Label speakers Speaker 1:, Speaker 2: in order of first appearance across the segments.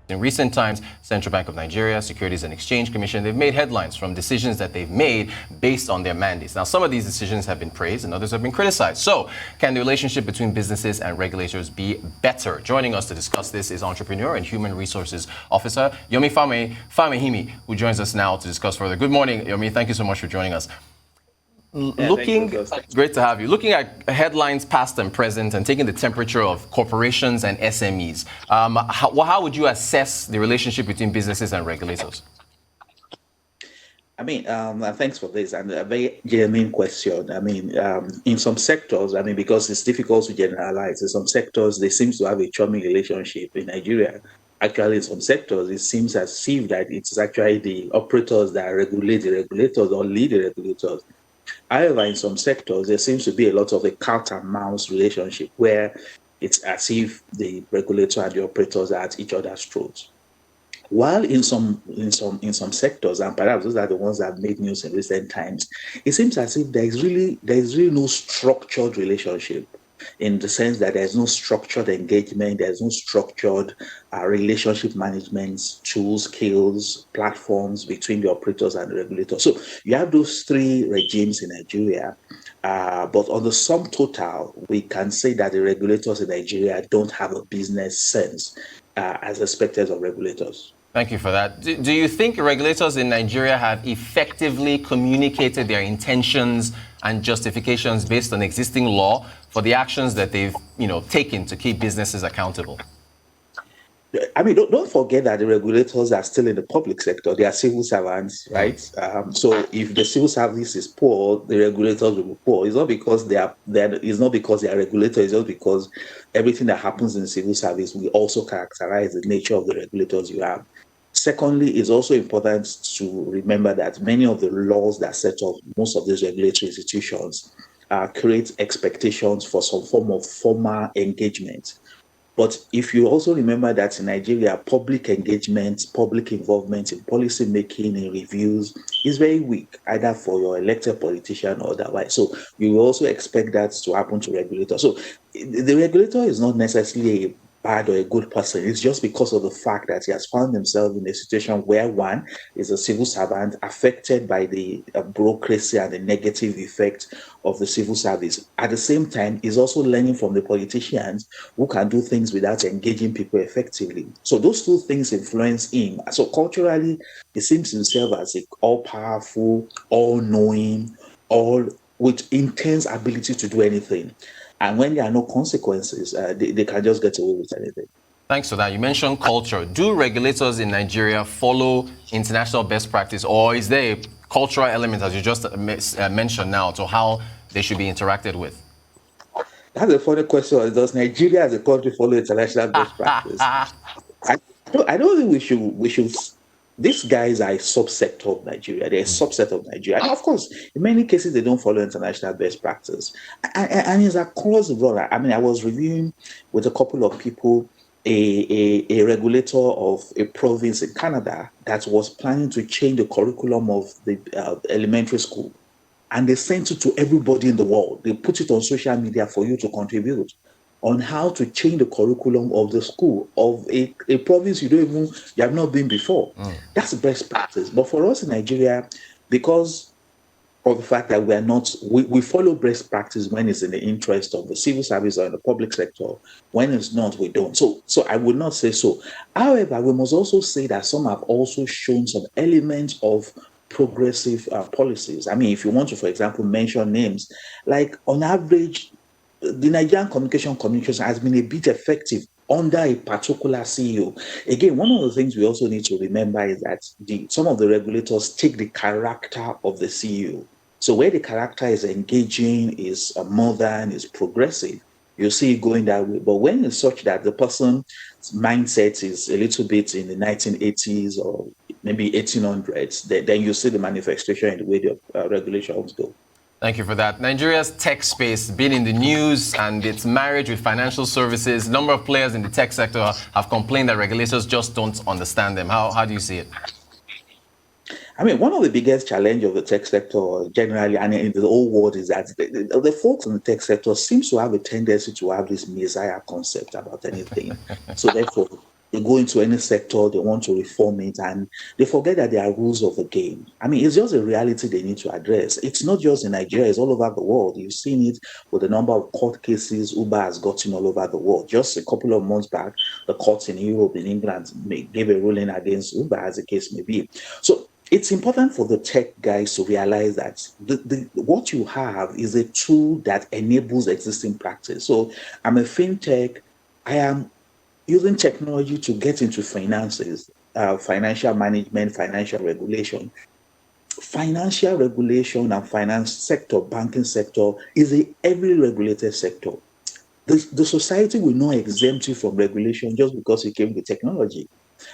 Speaker 1: In recent times, Central Bank of Nigeria, Securities and Exchange Commission, they've made headlines from decisions that they've made based on their mandates. Now, some of these decisions have been praised and others have been criticized. So, can the relationship between businesses and regulators be better? Joining us to discuss this is entrepreneur and human resources officer Yomi Fawehinmi, who joins us now to discuss further. Good morning, Yomi. Thank you so much for joining us. Great to have you. Looking at headlines past and present and taking the temperature of corporations and SMEs, how would you assess the relationship between businesses and regulators?
Speaker 2: Thanks for this, and a very genuine question. In some sectors, because it's difficult to generalize, in some sectors, they seem to have a charming relationship. In Nigeria, actually, in some sectors, it seems as if that it's actually the operators that regulate the regulators or lead the regulators. However, in some sectors, there seems to be a lot of a cat and mouse relationship where it's as if the regulator and the operators are at each other's throats. While in some sectors, and perhaps those are the ones that have made news in recent times, it seems as if there is really no structured relationship, in the sense that there's no structured engagement, there's no structured relationship management tools, skills, platforms between the operators and the regulators. So you have those three regimes in Nigeria, but on the sum total, we can say that the regulators in Nigeria don't have a business sense as expected of regulators.
Speaker 1: Thank you for that. Do you think regulators in Nigeria have effectively communicated their intentions and justifications based on existing law for the actions that they've, taken to keep businesses accountable?
Speaker 2: Don't forget that the regulators are still in the public sector. They are civil servants, right? So if the civil service is poor, the regulators will be poor. It's not because it's not because they are regulators. It's just because everything that happens in the civil service will also characterize the nature of the regulators you have. Secondly, it's also important to remember that many of the laws that set up most of these regulatory institutions create expectations for some form of formal engagement. But if you also remember that in Nigeria, public engagement, public involvement in policy making, in reviews, is very weak, either for your elected politician or otherwise. So you will also expect that to happen to regulators. So the regulator is not necessarily a bad or a good person. It's just because of the fact that he has found himself in a situation where one is a civil servant affected by the bureaucracy and the negative effect of the civil service. At the same time, he's also learning from the politicians who can do things without engaging people effectively. So those two things influence him. So culturally, he sees himself as an all-powerful, all-knowing, all with intense ability to do anything. And when there are no consequences, they can just get away with anything.
Speaker 1: Thanks for that. You mentioned culture. Do regulators in Nigeria follow international best practice, or is there a cultural element, as you just mentioned now, to how they should be interacted with?
Speaker 2: That's a funny question. Does Nigeria as a country follow international best practice? I don't think we should. These guys are a subset of Nigeria. They're a subset of Nigeria. And of course, in many cases, they don't follow international best practice. And it's across the board. I was reviewing with a couple of people a regulator of a province in Canada that was planning to change the curriculum of the elementary school. And they sent it to everybody in the world. They put it on social media for you to contribute on how to change the curriculum of the school of a province you have not been before. That's best practice. But for us in Nigeria, because of the fact that we follow best practice when it's in the interest of the civil service or in the public sector. When it's not, we don't. So I would not say so. However, we must also say that some have also shown some elements of progressive policies. If you want to, for example, mention names, like on average, the Nigerian communication has been a bit effective under a particular CEO. Again, one of the things we also need to remember is that some of the regulators take the character of the CEO. So where the character is engaging, is modern, is progressive, you see it going that way. But when it's such that the person's mindset is a little bit in the 1980s or maybe 1800s, then you see the manifestation in the way the regulations go.
Speaker 1: Thank you for that. Nigeria's tech space been in the news, and its marriage with financial services. A number of players in the tech sector have complained that regulators just don't understand them. How do you see it?
Speaker 2: One of the biggest challenges of the tech sector generally and in the whole world is that the folks in the tech sector seems to have a tendency to have this messiah concept about anything. So therefore, They go into any sector, they want to reform it, and they forget that there are rules of the game. I mean, it's just a reality they need to address. It's not just in Nigeria, it's all over the world. You've seen it with the number of court cases Uber has gotten all over the world. Just a couple of months back, the courts in Europe, in England, gave a ruling against Uber, as the case may be. So it's important for the tech guys to realize that what you have is a tool that enables existing practice. So I'm a fintech. I am using technology to get into finances, financial management, financial regulation. Financial regulation and finance sector, banking sector is a heavily regulated sector. The society will not exempt you from regulation just because you came with technology.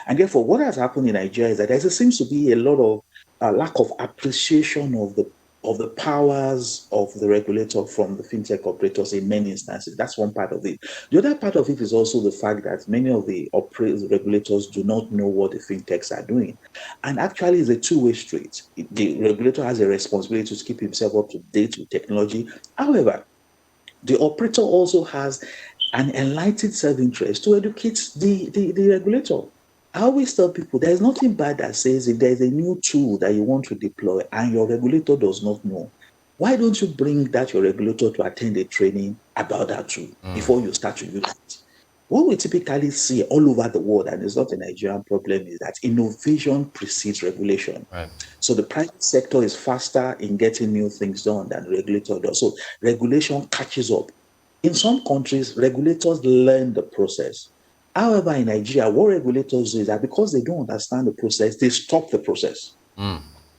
Speaker 2: And therefore, what has happened in Nigeria is that there seems to be a lot of lack of appreciation of the powers of the regulator from the fintech operators in many instances. That's one part of it. The other part of it is also the fact that many of the regulators do not know what the fintechs are doing. And actually, it's a two-way street. The regulator has a responsibility to keep himself up to date with technology. However, the operator also has an enlightened self-interest to educate the regulator. I always tell people there's nothing bad that says if there's a new tool that you want to deploy and your regulator does not know, why don't you bring that your regulator to attend a training about that tool before you start to use it? What we typically see all over the world, and it's not a Nigerian problem, is that innovation precedes regulation.
Speaker 1: Right.
Speaker 2: So the private sector is faster in getting new things done than the regulator does. So regulation catches up. In some countries, regulators learn the process. However, in Nigeria, what regulators do is that because they don't understand the process, they stop the process.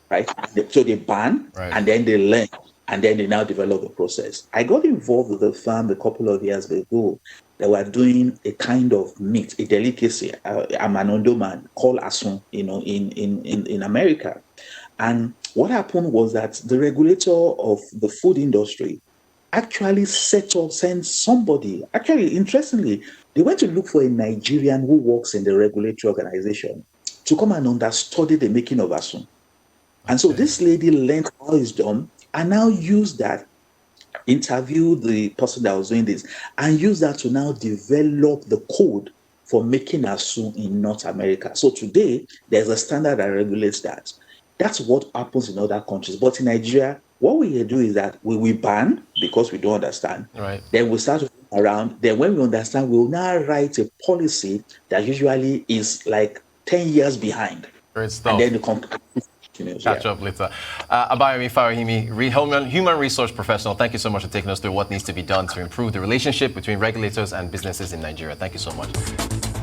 Speaker 2: Right? So they ban,
Speaker 1: Right.
Speaker 2: and then they learn, and then they now develop the process. I got involved with a firm a couple of years ago that were doing a kind of meat, a delicacy. I'm an Ondo man called asun, in America. And what happened was that the regulator of the food industry actually sent somebody. Actually, interestingly, they went to look for a Nigerian who works in the regulatory organization to come and understudy the making of asun. And so this lady learned how it's done and now used that, interviewed the person that was doing this, and used that to now develop the code for making asun in North America. So today, there's a standard that regulates that. That's what happens in other countries. But in Nigeria, what we do is that we ban because we don't understand.
Speaker 1: Right.
Speaker 2: Then we start around. Then when we understand, we'll now write a policy that usually is like 10 years behind.
Speaker 1: Great stuff.
Speaker 2: And then the company continues.
Speaker 1: Catch up later. Abayomi Fawehinmi, human resource professional, thank you so much for taking us through what needs to be done to improve the relationship between regulators and businesses in Nigeria. Thank you so much.